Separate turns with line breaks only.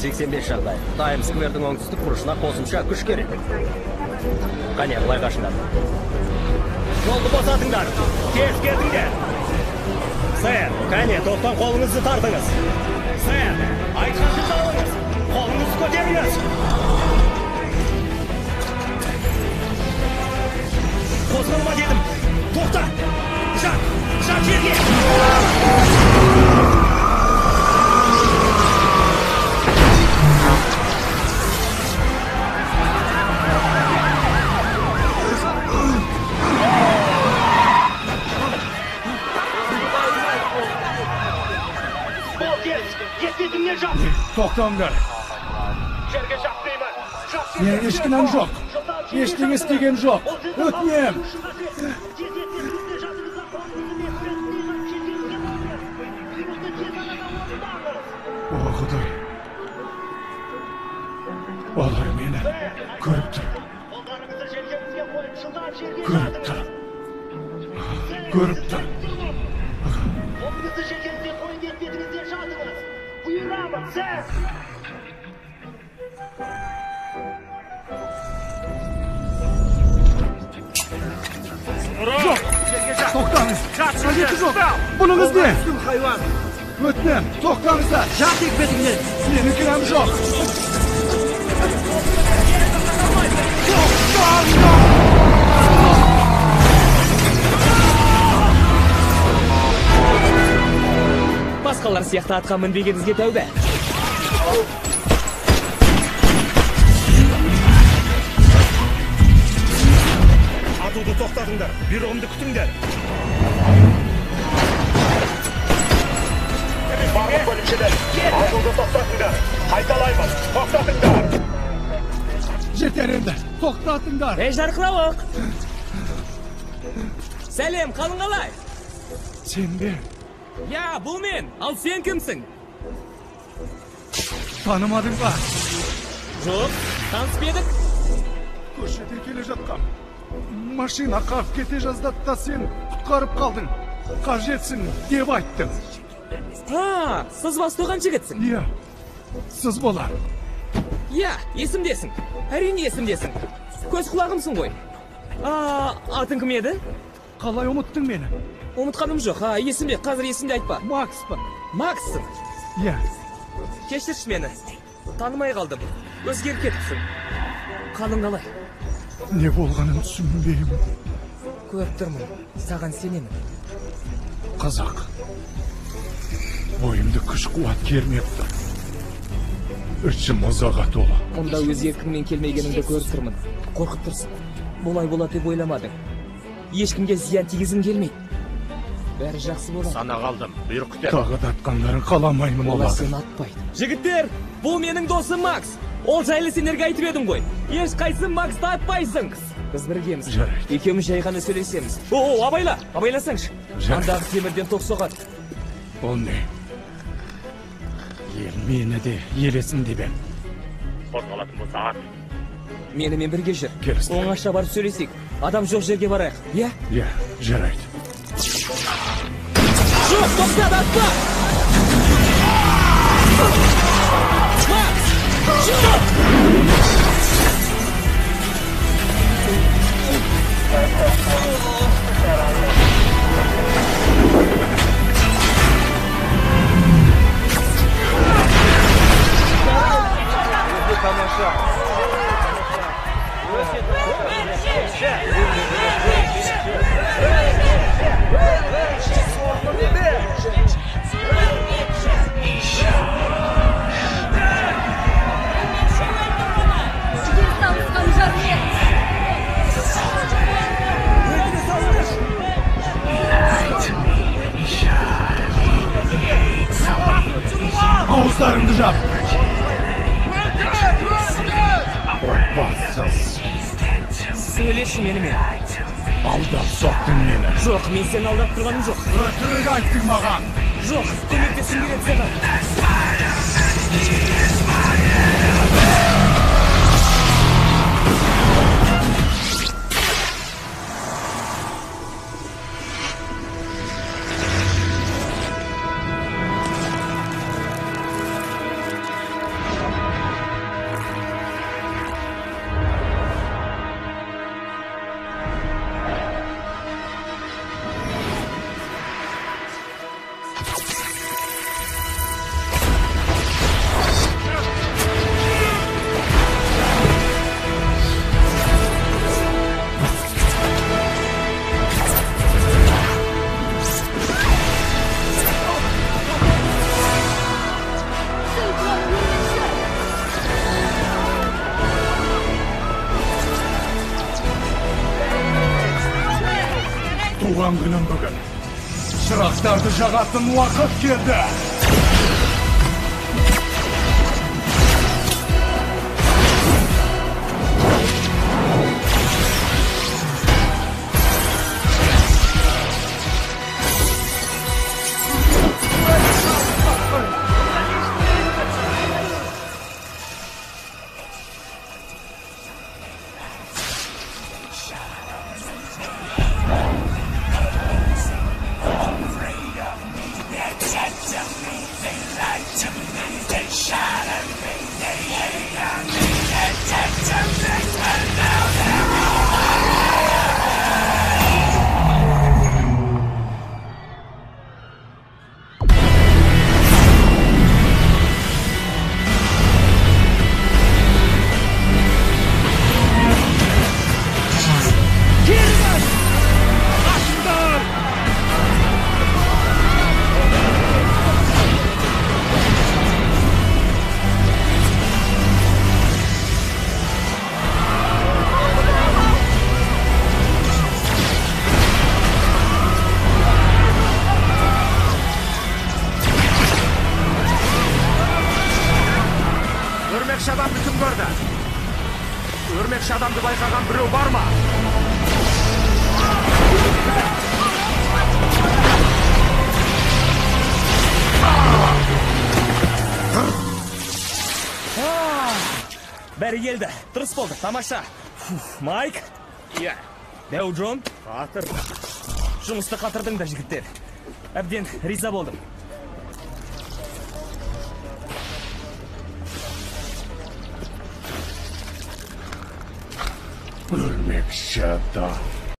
85 жағдай. Таймс сквердің оңтүстік бұрышына қосымша күш керек. Қане, былай қашыңдар. Жолды босатыңдар. Тез кетіңдер. Сэр, қане, топтан қолыңызды тартыңыз. Сэр, айтқан сөз алыңыз. Қолыңызды көтеріңіз. Қозғалма дедім. Тоқта. Жат жерге.
Yetmedimle jat.
To'xtanglar.
Yerga jatlayman.
Mening eshitganim yo'q. Eshitding istagan yo'q. O'tmayam. O Xudoy. Ular meni ko'rib turib. Ko'rib turib. Ko'rib turib.
Qo'lingizni jelkanizga qo'ying, yetmedingizga jatimiz. Buyuraman, sen.
Yo'q. To'xtang. Qanday yo'q? Buningiz ne?
Hayvon.
O'tdim. To'xtangizlar.
Jat etmedinglar.
Meniki ham yo'q.
Басқалар сияқты атқа мінбегеніңізге тәубе.
Атуды тоқтатыңдар. Бюромды күтіңдер.
Барлық бөлімшелер, атуды тоқтатыңдар. Қайталаймын, тоқтатыңдар.
Жетер енді. Тоқтатыңдар.
Жарқырауық. Сәлем, қалың қалай?
Сен бе?
Я, бұл мен. Ал сен кімсің?
Танымадың ба?
Жоқ, таныспедік.
Көшеде келе жатқан. Машина қағып кете жаздады да сен құтқарып қалдың. Қажетсің деп айттың.
Сыз бастаған жігітсің.
Иә, сыз болар.
Иә, есімдесің. Әрине есімдесің. Көз құлағымсың ғой. Атың кім еді?
Қалай ұмыттың мені?
Ұмытқаным жоқ. Есімде, қазір есімде айтпа.
Макспын.
Макссың.
Иә.
Кешірші мені. Танымай қалдым. Өзгеріп кетіпсің. Қалың қалай?
Не болғанын түсінбеймін.
Көріп тұрмын. Саған сенемін.
Қазақ. Бойымды күш қуат кермепті. Ішім ызаға толы.
Мұнда өз еркіңмен келмегеніңді көріп тұрмын. Қорқып тұрсың. Бұлай болады деп ойламадың. Ешкімге зиян тигізім келмейді. Бәрі жақсы болады.
Сана қалдым, бұйрық күтер.
Тағы да атқандарын қаламаймын
Олар
олады.
сені атпайды. Жігіттер, бұл менің досым Макс. Ол жайлы сендерге айтып едім ғой. Еш қайсы Максты атпайсың. Біз біргеміз.
Жарайды.
Екеуміз жай ғана сөйлесеміз. Абайла, абайласаңшы. Андағы темірден тоқ соғады.
Ол не? Ел мені де елесін деп ем.
Қозғалатын болса ат.
Менімен бірге жүр.
Келістік.
Оңаша барып сөйлесейік. Адам жоқ жерге барайық. Иә?
Иә, жарайды.
Жоқ, тоқтат, атпа! Макс! Жоқ!
Ağızlarımdı jap.
Сөйлеші менімен.
Алдап соқтың мені.
Жоқ, мен сені алдап тұрғаным жоқ.
Өтірік айттың маған.
Жоқ, көмектесім келеді саған.
туған күнім бүгін. Шырақтарды жағатын уақыт келді.
Өрмекші адамды кім көрді? Өрмекші адамды байқаған біреу бар ма? Бәрі келді. Дұрыс болды. Тамаша. Майк? Иә. Дәу Джон? Қатыр. Жұмысты қатырдың да, жігіттер. Әбден риза болдым.
Өрмекші адам.